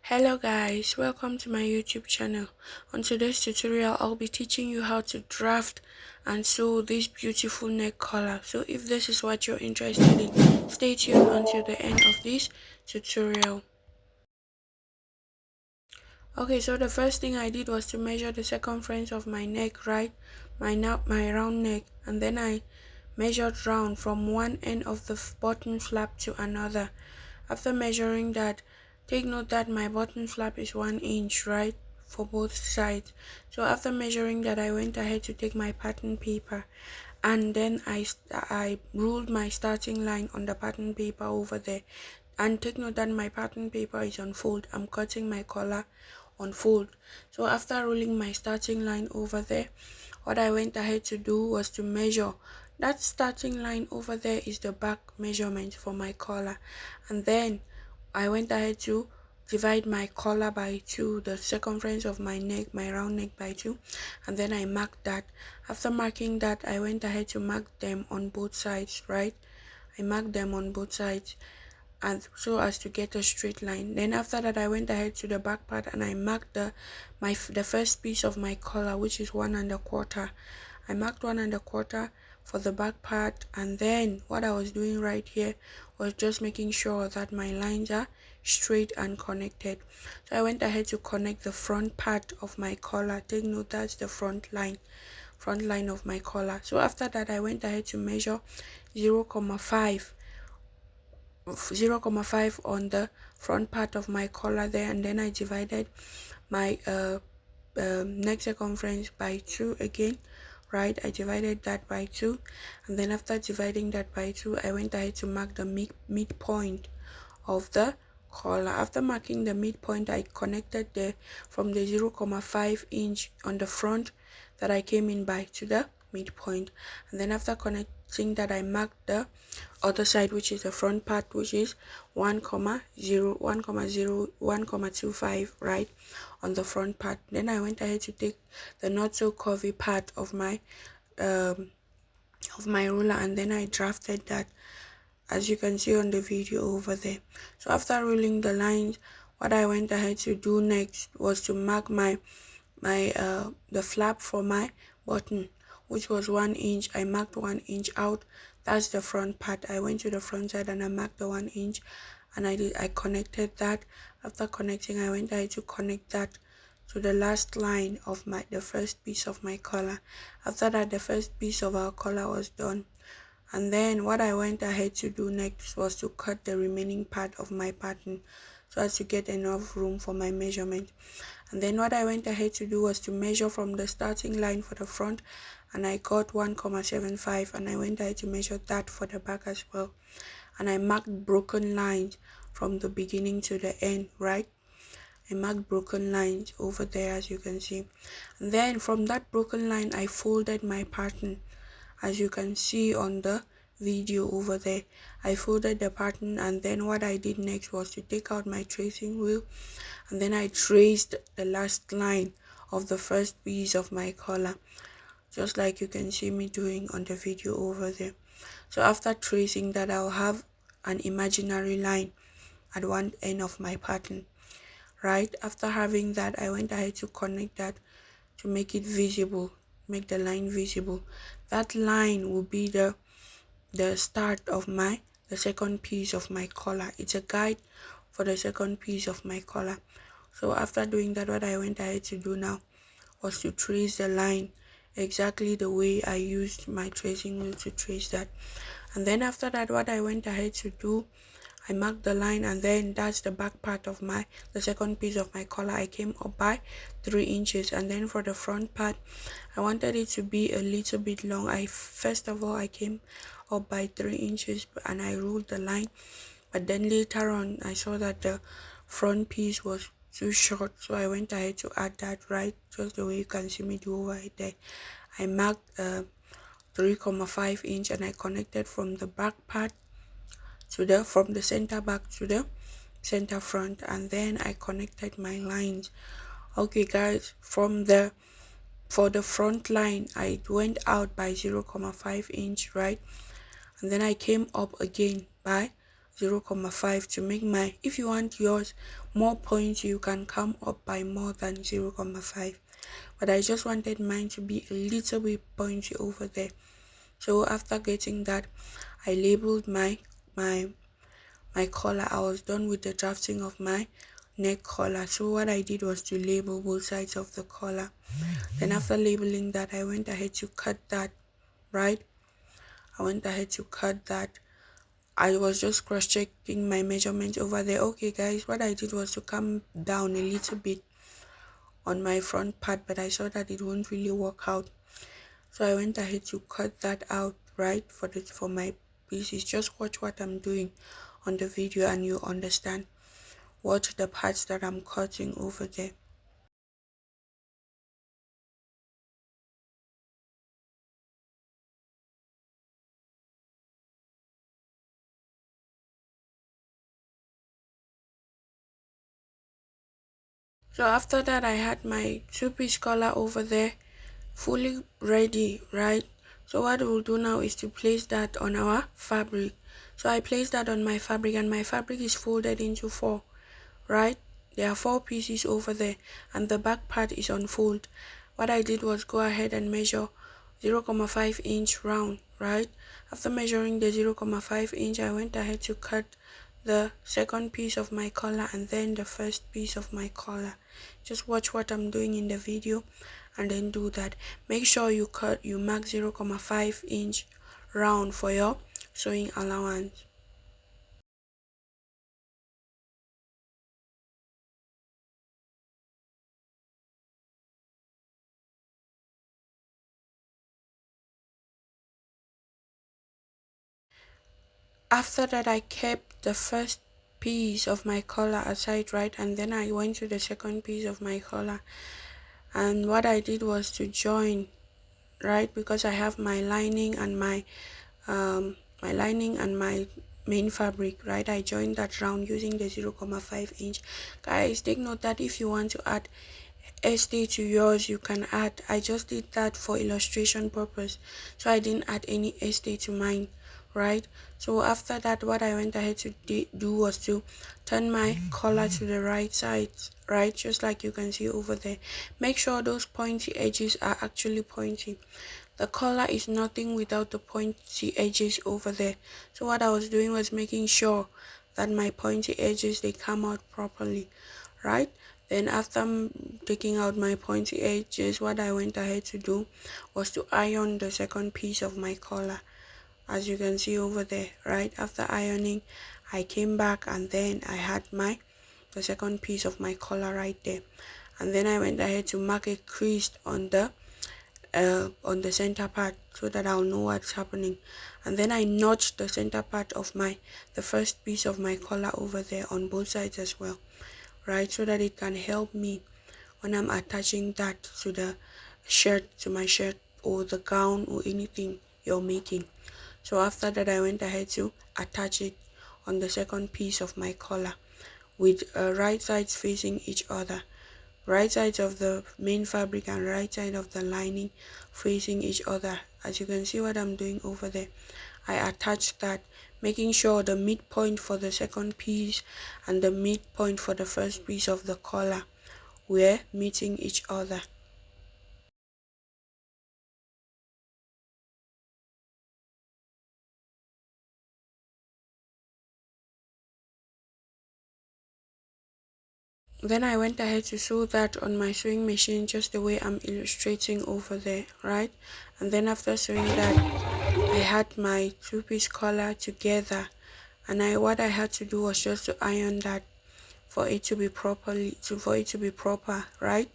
Hello guys, welcome to my YouTube channel. On today's tutorial, I'll be teaching you how to draft and sew this beautiful neck collar. So if this is what you're interested in, stay tuned until the end of this tutorial. Okay, so the first thing I did was to measure the circumference of my neck, right? My round neck, and then I measured round from one end of the bottom flap to another. After measuring that, take note that my bottom flap is 1 inch, right, for both sides. So after measuring that, I went ahead to take my pattern paper, and then I ruled my starting line on the pattern paper over there. And take note that my pattern paper is on fold. I'm cutting my collar on fold. So after ruling my starting line over there, what I went ahead to do was to measure. That starting line over there is the back measurement for my collar, and then I went ahead to divide my collar by 2, the circumference of my neck, my round neck, by 2, and then I marked that. After marking that, I went ahead to mark them on both sides, right? I marked them on both sides, and so as to get a straight line. Then after that, I went ahead to the back part and I marked the first piece of my collar, which is 1 1/4. I marked 1 1/4 for the back part, and then what I was doing right here was just making sure that my lines are straight and connected. So I went ahead to connect the front part of my collar. Take note that's the front line of my collar. So after that, I went ahead to measure 0,5 on the front part of my collar there, and then I divided my neck circumference by 2 again, right? I divided that by 2, and then after dividing that by 2, I went ahead to mark the midpoint of the collar. After marking the midpoint, I connected from the 0,5 inch on the front that I came in by to the midpoint, and then after connecting that, I marked the other side, which is the front part, which is 1,0, right, on the front part. Then I went ahead to take the not so curvy part of my ruler, and then I drafted that, as you can see on the video over there. So after ruling the lines, what I went ahead to do next was to mark the flap for my button, which was 1 inch. I marked 1 inch out. That's the front part. I went to the front side and I marked the 1 inch, and I connected that. After connecting, I went ahead to connect that to the last line of the first piece of my collar. After that, the first piece of our collar was done, and then what I went ahead to do next was to cut the remaining part of my pattern so as to get enough room for my measurement. And then what I went ahead to do was to measure from the starting line for the front, and I got 1,75, and I went ahead to measure that for the back as well, and I marked broken lines from the beginning to the end, right? I marked broken lines over there, as you can see, and then from that broken line I folded my pattern, as you can see on the video over there. I folded the pattern, and then what I did next was to take out my tracing wheel, and then I traced the last line of the first piece of my collar, just like you can see me doing on the video over there. So after tracing that, I'll have an imaginary line at one end of my pattern, right? After having that, I went ahead to connect that to make it visible, make the line visible. That line will be the start of the second piece of my collar. It's a guide for the second piece of my collar. So after doing that, what I went ahead to do now was to trace the line exactly the way I used my tracing wheel to trace that. And then after that, what I went ahead to do, I marked the line, and then that's the back part of the second piece of my collar. I came up by 3 inches, and then for the front part, I wanted it to be a little bit long. First of all, I came up by 3 inches and I ruled the line, but then later on I saw that the front piece was too short, so I went ahead to add that, right, just the way you can see me do over there. I marked 3,5 inch, and I connected from the back part from the center back to the center front, and then I connected my lines. Okay guys, for the front line, I went out by 0,5 inch, right, and then I came up again by 0.5 to make my, if you want yours more pointy, you can come up by more than 0.5, but I just wanted mine to be a little bit pointy over there. So after getting that, I labeled my collar. I was done with the drafting of my neck collar. So what I did was to label both sides of the collar. Then after labeling that, I went ahead to cut that, right? I went ahead to cut that. I was just cross-checking my measurements over there. Okay guys, what I did was to come down a little bit on my front part, but I saw that it won't really work out. So I went ahead to cut that out, right, for my pieces. Just watch what I'm doing on the video and you understand what the parts that I'm cutting over there. So after that, I had my two-piece collar over there fully ready, right? So what we'll do now is to place that on our fabric. So I placed that on my fabric, and my fabric is folded into four, right? There are four pieces over there, and the back part is unfold. What I did was go ahead and measure 0.5 inch round, right? After measuring the 0.5 inch, I went ahead to cut the second piece of my collar and then the first piece of my collar. Just watch what I'm doing in the video and then do that. Make sure you mark 0.5 inch round for your sewing allowance. After that, I kept the first piece of my collar aside, right, and then I went to the second piece of my collar, and what I did was to join, right, because I have my lining and my main fabric, right. I joined that round using the 0.5 inch. Guys, take note that if you want to add SD to yours, you can add. I just did that for illustration purpose, so I didn't add any SD to mine, right? So after that, what I went ahead to do was to turn my collar to the right side, right, just like you can see over there. Make sure those pointy edges are actually pointy. The collar is nothing without the pointy edges over there. So what I was doing was making sure that my pointy edges, they come out properly, right? Then after taking out my pointy edges, what I went ahead to do was to iron the second piece of my collar, as you can see over there, right? After ironing, I came back and then I had the second piece of my collar right there, and then I went ahead to mark a crease on the center part so that I'll know what's happening. And then I notched the center part of the first piece of my collar over there on both sides as well, right, so that it can help me when I'm attaching that to my shirt or the gown or anything you're making. So after that, I went ahead to attach it on the second piece of my collar with right sides facing each other, right sides of the main fabric and right side of the lining facing each other. As you can see what I'm doing over there, I attached that, making sure the midpoint for the second piece and the midpoint for the first piece of the collar were meeting each other. Then I went ahead to sew that on my sewing machine just the way I'm illustrating over there, right? And then after sewing that, I had my two-piece collar together, and what I had to do was just to iron that for it to be proper, right?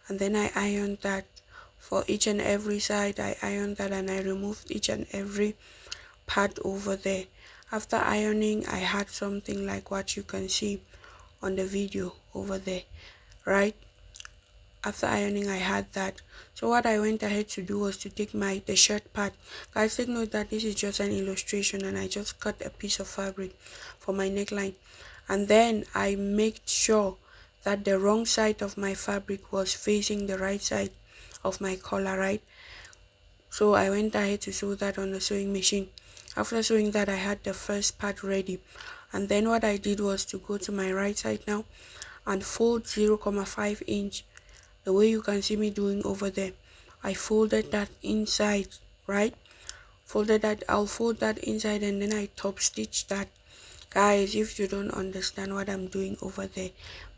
And then I ironed that for each and every side. I ironed that and I removed each and every part over there. After ironing, I had something like what you can see on the video over there, right? After ironing, I had that. So what I went ahead to do was to take the shirt part. Guys, take note that this is just an illustration and I just cut a piece of fabric for my neckline, and then I made sure that the wrong side of my fabric was facing the right side of my collar, right? So I went ahead to sew that on the sewing machine. After sewing that, I had the first part ready. And then what I did was to go to my right side now and fold 0.5 inch, the way you can see me doing over there. I folded that inside, right? I'll fold that inside and then I top stitch that. Guys, if you don't understand what I'm doing over there,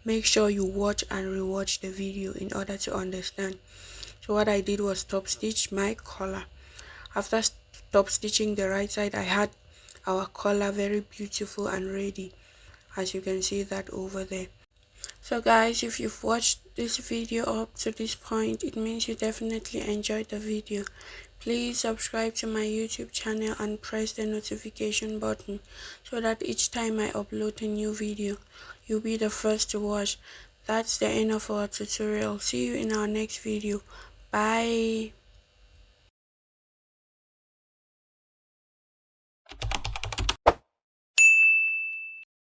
make sure you watch and rewatch the video in order to understand. So what I did was top stitch my collar. After top stitching the right side, I had our collar very beautiful and ready, as you can see that over there. So guys, if you've watched this video up to this point, it means you definitely enjoyed the video. Please subscribe to my YouTube channel and press the notification button so that each time I upload a new video, you'll be the first to watch. That's the end of our tutorial. See you in our next video. Bye.